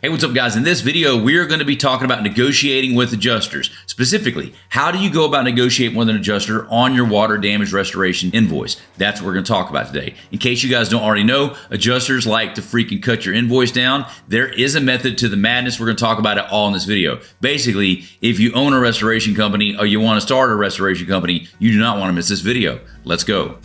Hey, what's up guys? In this video, we're going to be talking about negotiating with adjusters. Specifically, how do you go about negotiating with an adjuster on your water damage restoration invoice? That's what we're going to talk about today. In case you guys don't already know, adjusters like to freaking cut your invoice down. There is a method to the madness. We're going to talk about it all in this video. Basically, if you own a restoration company or you want to start a restoration company, you do not want to miss this video. Let's go.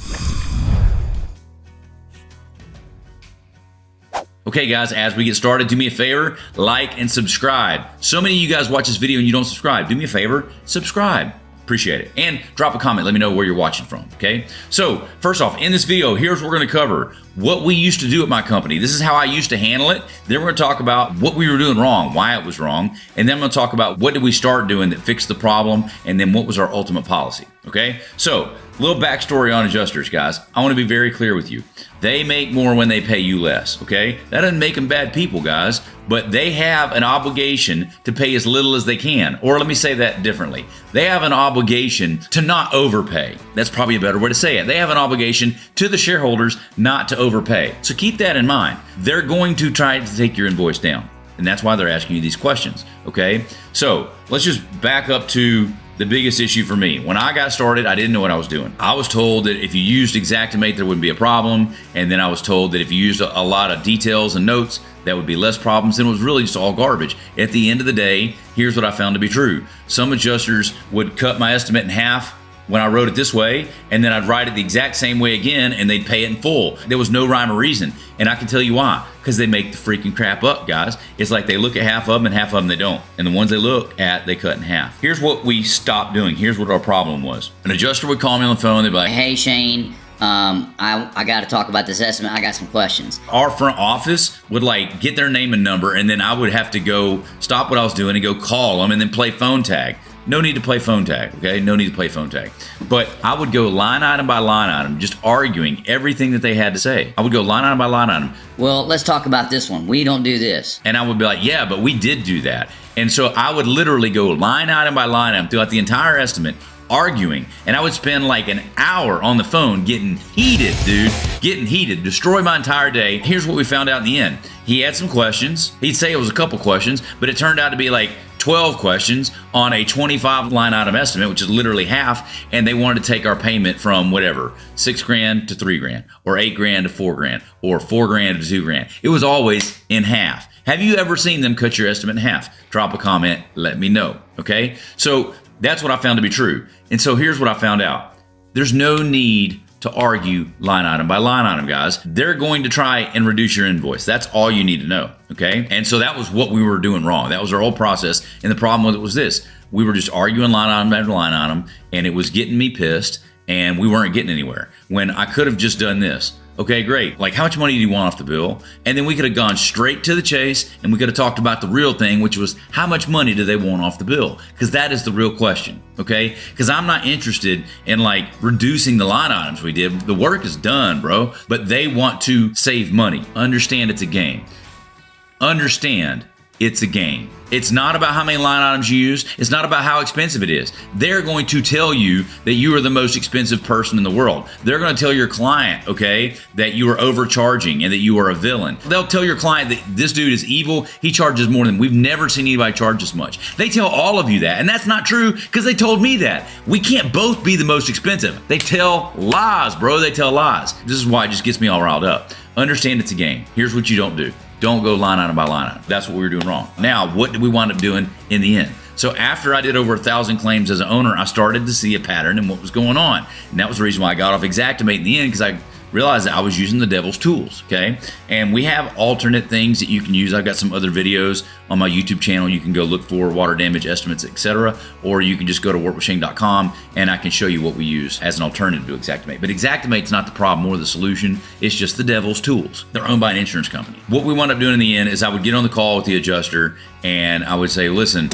Okay guys, as we get started, do me a favor, like and subscribe. So many of you guys watch this video and you don't subscribe. Do me a favor, subscribe. Appreciate it. And drop a comment, let me know where you're watching from, okay? So, first off, in this video, here's what we're gonna cover. What we used to do at my company. This is how I used to handle it. Then we're gonna talk about what we were doing wrong, why it was wrong, and then I'm gonna talk about what did we start doing that fixed the problem, and then what was our ultimate policy, okay? So, a little backstory on adjusters, guys. I wanna be very clear with you. They make more when they pay you less, okay? That doesn't make them bad people, guys, but they have an obligation to pay as little as they can. Or let me say that differently. They have an obligation to not overpay. That's probably a better way to say it. They have an obligation to the shareholders not to overpay. So keep that in mind. They're going to try to take your invoice down. And that's why they're asking you these questions, okay? So let's just back up to the biggest issue for me. When I got started, I didn't know what I was doing. I was told that if you used xactimate, there wouldn't be a problem. And then I was told that if you used a lot of details and notes, that would be less problems. And it was really just all garbage. At the end of the day, here's what I found to be true. Some adjusters would cut my estimate in half when I wrote it this way, and then I'd write it the exact same way again, and they'd pay it in full. There was no rhyme or reason. And I can tell you why. Because they make the freaking crap up, guys. It's like they look at half of them and half of them they don't. And the ones they look at, they cut in half. Here's what we stopped doing. Here's what our problem was. An adjuster would call me on the phone. They'd be like, "Hey, Shane, I got to talk about this estimate. I got some questions." Our front office would like get their name and number, and then I would have to go stop what I was doing and go call them and then play phone tag. No need to play phone tag, okay? No need to play phone tag. But I would go line item by line item, just arguing everything that they had to say. I would go line item by line item. "Well, let's talk about this one. We don't do this." And I would be like, yeah, but we did do that. And so I would literally go line item by line item throughout the entire estimate, arguing. And I would spend like an hour on the phone getting heated, dude. Getting heated, destroy my entire day. Here's what we found out in the end. He had some questions. He'd say it was a couple questions, but it turned out to be like 12 questions on a 25 line item estimate, which is literally half, and they wanted to take our payment from whatever, 6 grand to 3 grand, or 8 grand to 4 grand, or 4 grand to 2 grand. It was always in half. Have you ever seen them cut your estimate in half? Drop a comment, let me know, okay? So that's what I found to be true. And so here's what I found out. There's no need to argue line item by line item, guys. They're going to try and reduce your invoice. That's all you need to know, okay? And so that was what we were doing wrong. That was our whole process. And the problem with it was this. We were just arguing line item after line item, and it was getting me pissed, and we weren't getting anywhere. When I could have just done this. Okay, great. Like, how much money do you want off the bill? And then we could have gone straight to the chase, and we could have talked about the real thing, which was how much money do they want off the bill? Because that is the real question, okay? Because I'm not interested in like reducing the line items we did. The work is done, bro. But they want to save money. Understand it's a game. Understand it's a game. It's not about how many line items you use. It's not about how expensive it is. They're going to tell you that you are the most expensive person in the world. They're going to tell your client, okay, that you are overcharging and that you are a villain. They'll tell your client that this dude is evil. He charges more than we've never seen anybody charge this much. They tell all of you that, and that's not true because they told me that. We can't both be the most expensive. They tell lies, bro. They tell lies. This is why it just gets me all riled up. Understand it's a game. Here's what you don't do. Don't go line item by line item. That's what we were doing wrong. Now, what did we wind up doing in the end? So after I did over 1,000 claims as an owner, I started to see a pattern in what was going on. And that was the reason why I got off xactimate in the end, because I realized that I was using the devil's tools, okay? And we have alternate things that you can use. I've got some other videos on my YouTube channel. You can go look for water damage estimates, etc. Or you can just go to workwithshane.com and I can show you what we use as an alternative to xactimate. But xactimate's not the problem or the solution. It's just the devil's tools. They're owned by an insurance company. What we wound up doing in the end is I would get on the call with the adjuster and I would say, listen,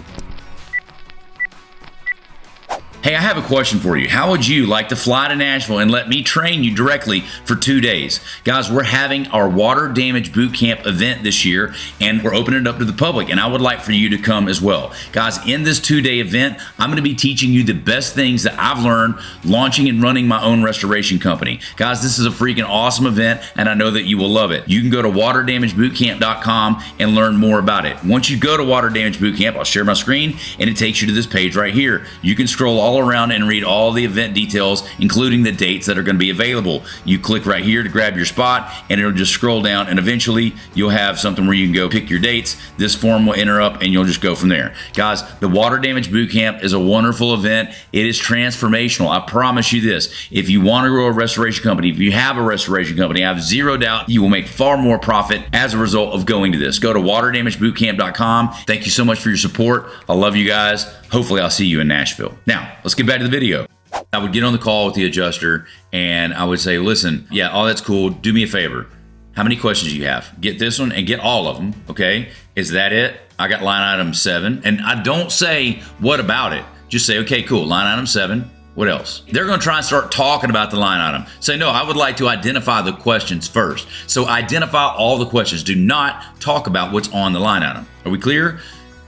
Hey, I have a question for you. How would you like to fly to Nashville and let me train you directly for 2 days? Guys, we're having our water damage boot camp event this year, and we're opening it up to the public, and I would like for you to come as well. Guys, in this 2-day event, I'm going to be teaching you the best things that I've learned launching and running my own restoration company. Guys, this is a freaking awesome event, and I know that you will love it. You can go to waterdamagebootcamp.com and learn more about it. Once you go to Water Damage Boot Camp, I'll share my screen, and it takes you to this page right here. You can scroll all around and read all the event details, including the dates that are going to be available. You click right here to grab your spot, and it'll just scroll down, and eventually you'll have something where you can go pick your dates. This form will enter up, and you'll just go from there. Guys, the Water Damage Boot Camp is a wonderful event. It is transformational. I promise you this. If you want to grow a restoration company, if you have a restoration company, I have zero doubt you will make far more profit as a result of going to this. Go to waterdamagebootcamp.com. Thank you so much for your support. I love you guys. Hopefully I'll see you in Nashville. Now, let's get back to the video. I would get on the call with the adjuster and I would say, listen, yeah, all that's cool. Do me a favor. How many questions do you have? Get this one and get all of them, okay? Is that it? I got line item 7. And I don't say, what about it? Just say, okay, cool, line item 7. What else? They're going to try and start talking about the line item. Say, no, I would like to identify the questions first. So identify all the questions. Do not talk about what's on the line item. Are we clear?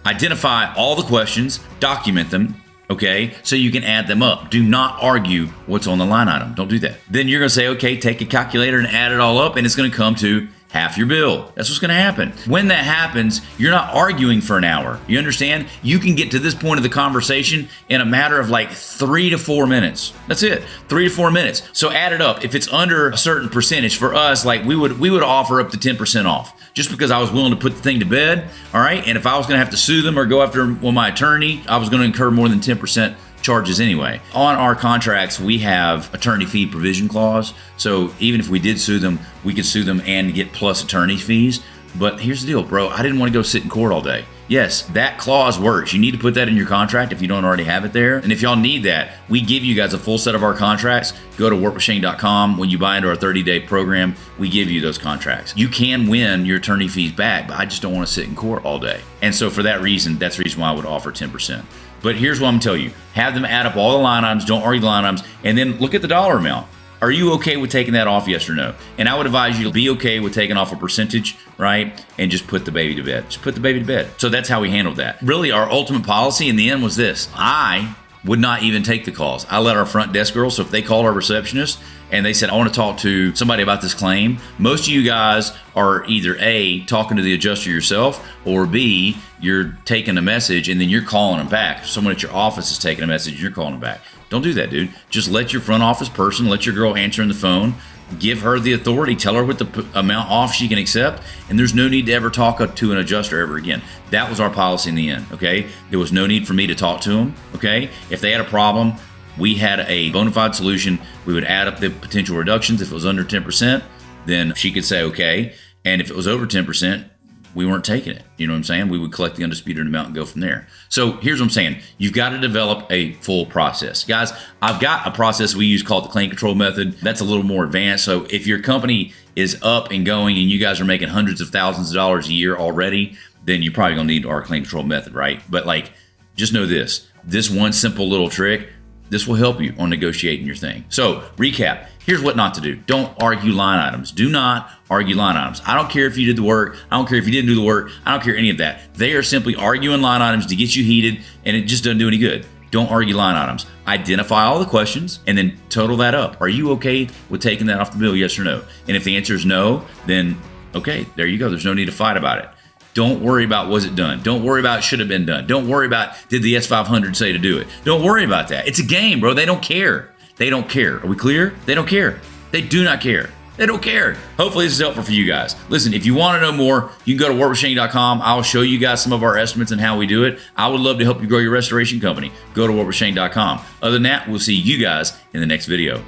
Identify all the questions, document them, okay, so you can add them up. Do not argue what's on the line item. Don't do that. Then you're going to say, okay, take a calculator and add it all up, and it's going to come to half your bill. That's what's going to happen. When that happens, you're not arguing for an hour. You understand? You can get to this point of the conversation in a matter of like 3 to 4 minutes. That's it. 3 to 4 minutes. So add it up. If it's under a certain percentage for us, like we would offer up to 10% off just because I was willing to put the thing to bed. All right. And if I was going to have to sue them or go after my attorney, I was going to incur more than 10% charges anyway. On our contracts, we have attorney fee provision clause. So even if we did sue them, we could sue them and get plus attorney fees. But here's the deal, bro. I didn't want to go sit in court all day. Yes, that clause works. You need to put that in your contract if you don't already have it there. And if y'all need that, we give you guys a full set of our contracts. Go to workwithshane.com. When you buy into our 30-day program, we give you those contracts. You can win your attorney fees back, but I just don't want to sit in court all day. And so for that reason, that's the reason why I would offer 10%. But here's what I'm telling you. Have them add up all the line items, don't argue the line items, and then look at the dollar amount. Are you okay with taking that off, yes or no? And I would advise you to be okay with taking off a percentage, right? And just put the baby to bed. Just put the baby to bed. So that's how we handled that. Really, our ultimate policy in the end was this. I would not even take the calls. I let our front desk girls, so if they called our receptionist and they said, I want to talk to somebody about this claim, most of you guys are either A, talking to the adjuster yourself, or B, you're taking a message and then you're calling them back. Someone at your office is taking a message and you're calling them back. Don't do that, dude. Just let your front office person, let your girl answering the phone, give her the authority, tell her what the amount off she can accept, and there's no need to ever talk to an adjuster ever again. That was our policy in the end, okay? There was no need for me to talk to them, okay? If they had a problem, we had a bona fide solution. We would add up the potential reductions. If it was under 10%, then she could say okay. And if it was over 10%, we weren't taking it. You know what I'm saying? We would collect the undisputed amount and go from there. So here's what I'm saying. You've got to develop a full process. Guys, I've got a process we use called the claim control method. That's a little more advanced. So if your company is up and going and you guys are making hundreds of thousands of dollars a year already, then you're probably going to need our claim control method, right? But like, just know this one simple little trick, this will help you on negotiating your thing. So recap, here's what not to do. Don't argue line items. Do not argue line items. I don't care if you did the work. I don't care if you didn't do the work. I don't care any of that. They are simply arguing line items to get you heated, and it just doesn't do any good. Don't argue line items. Identify all the questions and then total that up. Are you okay with taking that off the bill, yes or no? And if the answer is no, then okay, there you go. There's no need to fight about it. Don't worry about was it done. Don't worry about should have been done. Don't worry about did the S500 say to do it. Don't worry about that. It's a game, bro. They don't care. They don't care. Are we clear? They don't care. They do not care. They don't care. Hopefully this is helpful for you guys. Listen, if you want to know more, you can go to workwithshane.com. I'll show you guys some of our estimates and how we do it. I would love to help you grow your restoration company. Go to workwithshane.com. Other than that, we'll see you guys in the next video.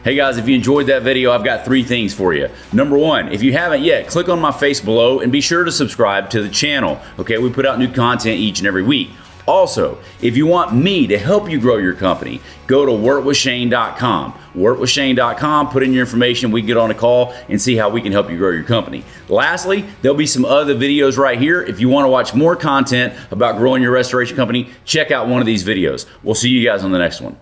Hey guys, if you enjoyed that video, I've got 3 things for you. Number 1, if you haven't yet, click on my face below and be sure to subscribe to the channel. Okay, we put out new content each and every week. Also, if you want me to help you grow your company, go to workwithshane.com. Workwithshane.com, put in your information, we can get on a call and see how we can help you grow your company. Lastly, there'll be some other videos right here. If you want to watch more content about growing your restoration company, check out one of these videos. We'll see you guys on the next one.